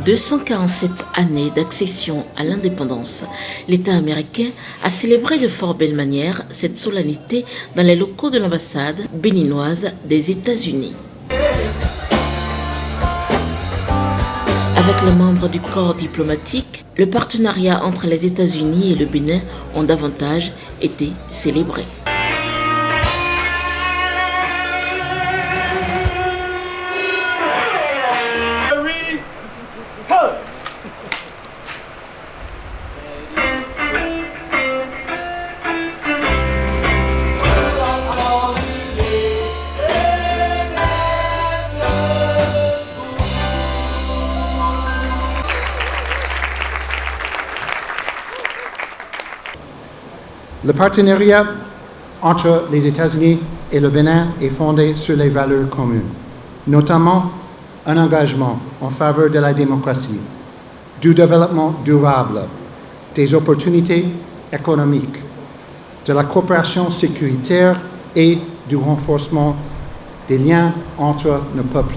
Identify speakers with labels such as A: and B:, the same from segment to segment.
A: 247 années d'accession à l'indépendance, l'État américain a célébré de fort belle manière cette solennité dans les locaux de l'ambassade béninoise des États-Unis. Avec les membres du corps diplomatique, le partenariat entre les États-Unis et le Bénin ont davantage été célébré.
B: Le partenariat entre les États-Unis et le Bénin est fondé sur les valeurs communes, notamment un engagement en faveur de la démocratie, du développement durable, des opportunités économiques, de la coopération sécuritaire et du renforcement des liens entre nos peuples.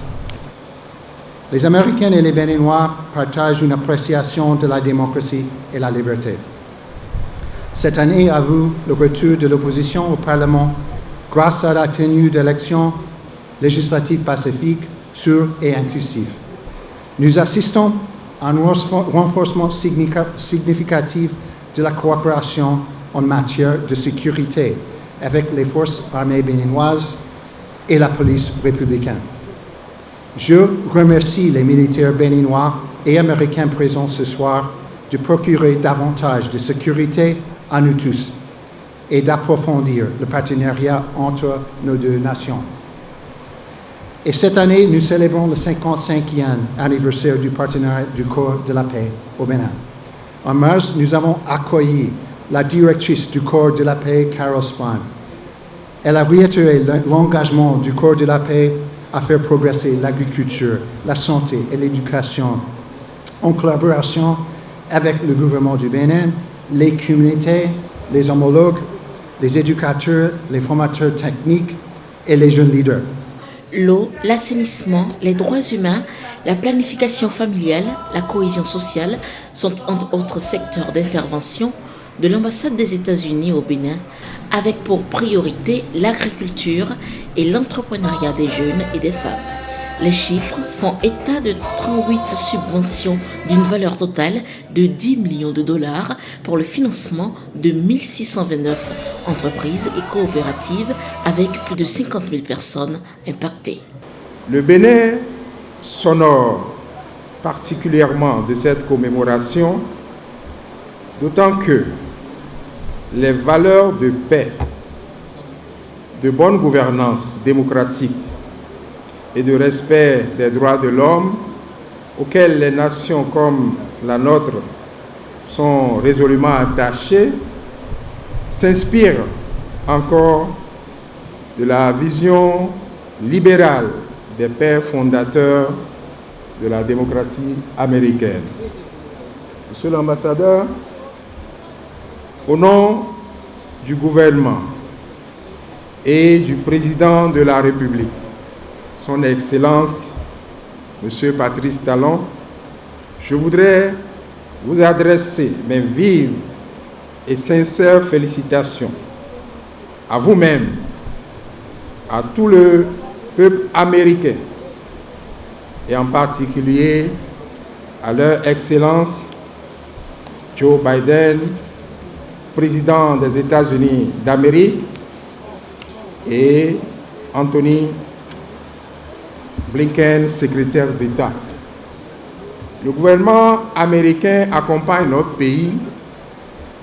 B: Les Américains et les Béninois partagent une appréciation de la démocratie et la liberté. Cette année a vu le retour de l'opposition au Parlement grâce à la tenue d'élections législatives pacifiques, sûres et inclusives. Nous assistons à un renforcement significatif de la coopération en matière de sécurité avec les forces armées béninoises et la police républicaine. Je remercie les militaires béninois et américains présents ce soir de procurer davantage de sécurité à nous tous et d'approfondir le partenariat entre nos deux nations. Et cette année, nous célébrons le 55e anniversaire du partenariat du Corps de la paix au Bénin. En mars, nous avons accueilli la directrice du Corps de la paix, Carol Spahn. Elle a réitéré l'engagement du Corps de la paix à faire progresser l'agriculture, la santé et l'éducation en collaboration avec le gouvernement du Bénin, les communautés, les homologues, les éducateurs, les formateurs techniques et les jeunes leaders.
A: L'eau, l'assainissement, les droits humains, la planification familiale, la cohésion sociale sont entre autres secteurs d'intervention de l'ambassade des États-Unis au Bénin, avec pour priorité l'agriculture et l'entrepreneuriat des jeunes et des femmes. Les chiffres font état de 38 subventions d'une valeur totale de 10 millions de dollars pour le financement de 1629 entreprises et coopératives avec plus de 50 000 personnes impactées.
C: Le Bénin s'honore particulièrement de cette commémoration, d'autant que les valeurs de paix, de bonne gouvernance démocratique et de respect des droits de l'homme, auxquels les nations comme la nôtre sont résolument attachées, s'inspirent encore de la vision libérale des pères fondateurs de la démocratie américaine. Monsieur l'ambassadeur, au nom du gouvernement et du président de la République, Son Excellence, Monsieur Patrice Talon, je voudrais vous adresser mes vives et sincères félicitations à vous-même, à tout le peuple américain et en particulier à leur Excellence Joe Biden, président des États-Unis d'Amérique, et Anthony Blinken, secrétaire d'État. Le gouvernement américain accompagne notre pays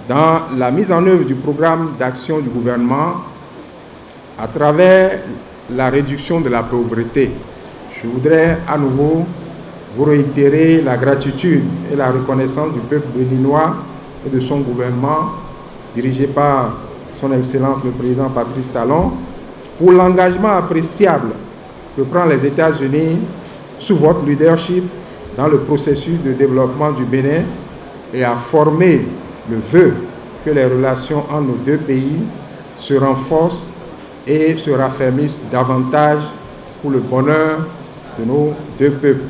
C: dans la mise en œuvre du programme d'action du gouvernement à travers la réduction de la pauvreté. Je voudrais à nouveau vous réitérer la gratitude et la reconnaissance du peuple béninois et de son gouvernement, dirigé par son Excellence le Président Patrice Talon, pour l'engagement appréciable que prend les États-Unis sous votre leadership dans le processus de développement du Bénin et à former le vœu que les relations entre nos deux pays se renforcent et se raffermissent davantage pour le bonheur de nos deux peuples.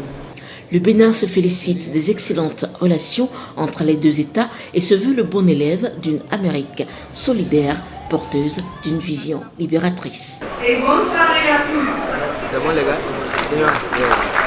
A: Le Bénin se félicite des excellentes relations entre les deux États et se veut le bon élève d'une Amérique solidaire, porteuse d'une vision libératrice.
D: Et bonne soirée à tous. C'est bon les gars.